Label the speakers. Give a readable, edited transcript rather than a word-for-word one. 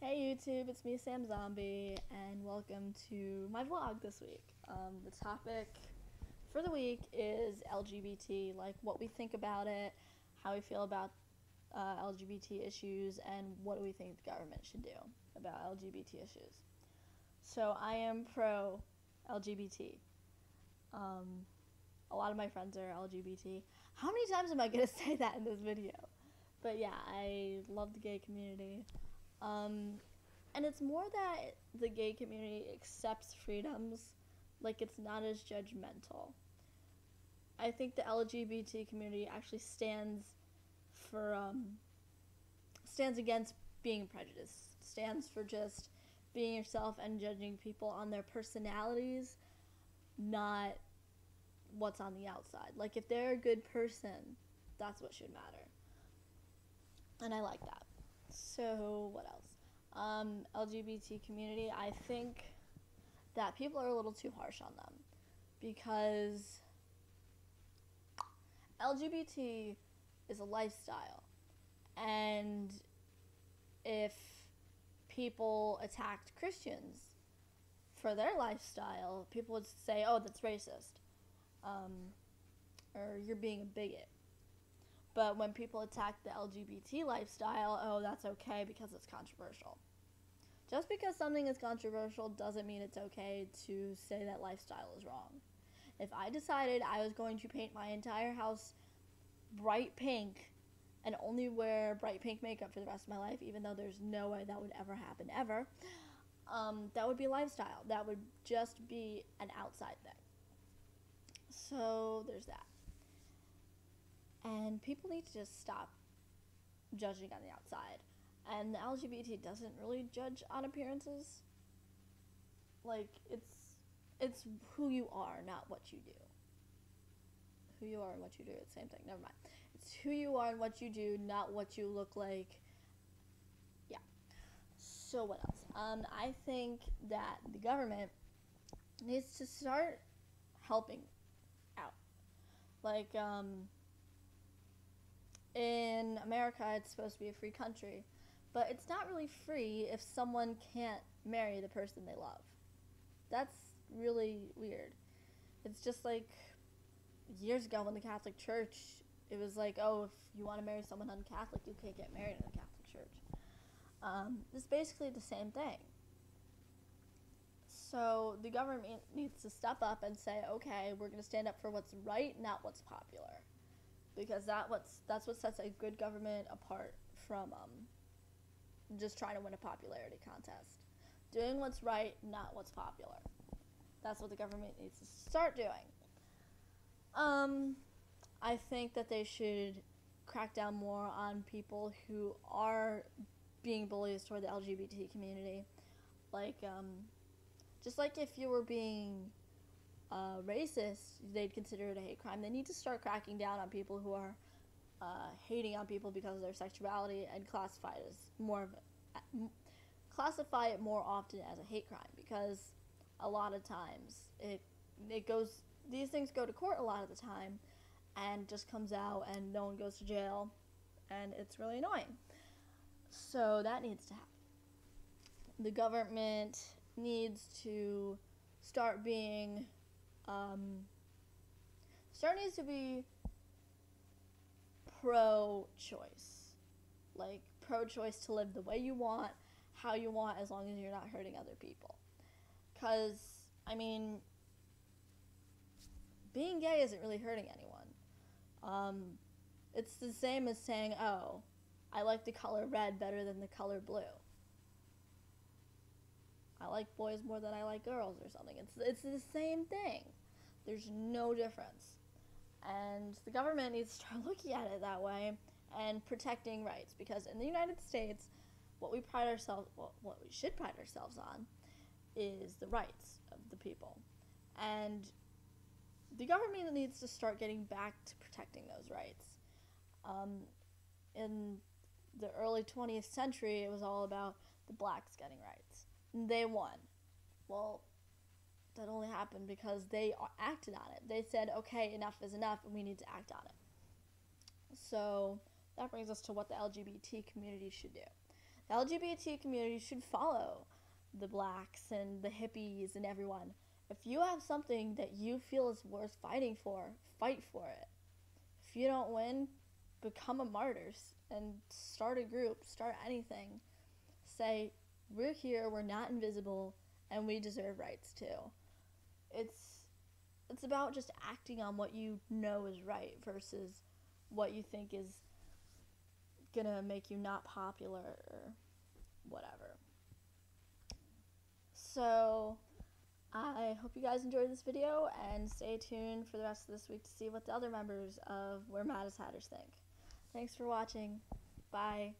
Speaker 1: Hey YouTube, it's me Sam Zombie, and welcome to my vlog this week. The topic for the week is LGBT, like what we think about it, how we feel about LGBT issues, and what do we think the government should do about LGBT issues. So I am pro LGBT. A lot of my friends are LGBT. How many times am I going to say that in this video? But yeah, I love the gay community. And it's more that the gay community accepts freedoms, like it's not as judgmental. I think the LGBT community actually stands against being prejudiced, stands for just being yourself and judging people on their personalities, not what's on the outside. Like if they're a good person, that's what should matter. And I like that. So what else? LGBT community, I think that people are a little too harsh on them because LGBT is a lifestyle, and if people attacked Christians for their lifestyle, people would say, oh, that's racist, or you're being a bigot. But when people attack the LGBT lifestyle, oh, that's okay because it's controversial. Just because something is controversial doesn't mean it's okay to say that lifestyle is wrong. If I decided I was going to paint my entire house bright pink and only wear bright pink makeup for the rest of my life, even though there's no way that would ever happen ever, that would be lifestyle. That would just be an outside thing. So there's that. And people need to just stop judging on the outside. And the LGBT doesn't really judge on appearances. Like, it's who you are, not what you do. Who you are and what you do, it's the same thing. Never mind. It's who you are and what you do, not what you look like. Yeah. So what else? I think that the government needs to start helping out. Like, in America, it's supposed to be a free country, but it's not really free if someone can't marry the person they love. That's really weird. It's just like years ago when the Catholic Church, it was like, oh, if you want to marry someone un-Catholic, you can't get married in the Catholic Church. It's basically the same thing. So the government needs to step up and say, okay, we're going to stand up for what's right, not what's popular. Because that's what sets a good government apart from just trying to win a popularity contest. Doing what's right, not what's popular. That's what the government needs to start doing. I think that they should crack down more on people who are being bullies toward the LGBT community. Like, just like if you were being racist, they'd consider it a hate crime. They need to start cracking down on people who are hating on people because of their sexuality and classify it more often as a hate crime, because a lot of times these things go to court a lot of the time and just comes out and no one goes to jail, and it's really annoying. So that needs to happen. The government needs to start being needs to be pro-choice. Like, pro-choice to live the way you want, how you want, as long as you're not hurting other people. Because, I mean, being gay isn't really hurting anyone. It's the same as saying, oh, I like the color red better than the color blue. I like boys more than I like girls or something. It's the same thing. There's no difference. And the government needs to start looking at it that way and protecting rights, because in the United States, what we should pride ourselves on is the rights of the people. And the government needs to start getting back to protecting those rights. In the early 20th century, it was all about the blacks getting rights. And they won. Well, that only happened because they acted on it. They said, okay, enough is enough, and we need to act on it. So that brings us to what the LGBT community should do. The LGBT community should follow the blacks and the hippies and everyone. If you have something that you feel is worth fighting for, fight for it. If you don't win, become a martyr and start a group, start anything. Say, we're here, we're not invisible, and we deserve rights too. It's about just acting on what you know is right versus what you think is gonna make you not popular or whatever. So I hope you guys enjoyed this video, and stay tuned for the rest of this week to see what the other members of We're Mad as Hatters think. Thanks for watching. Bye.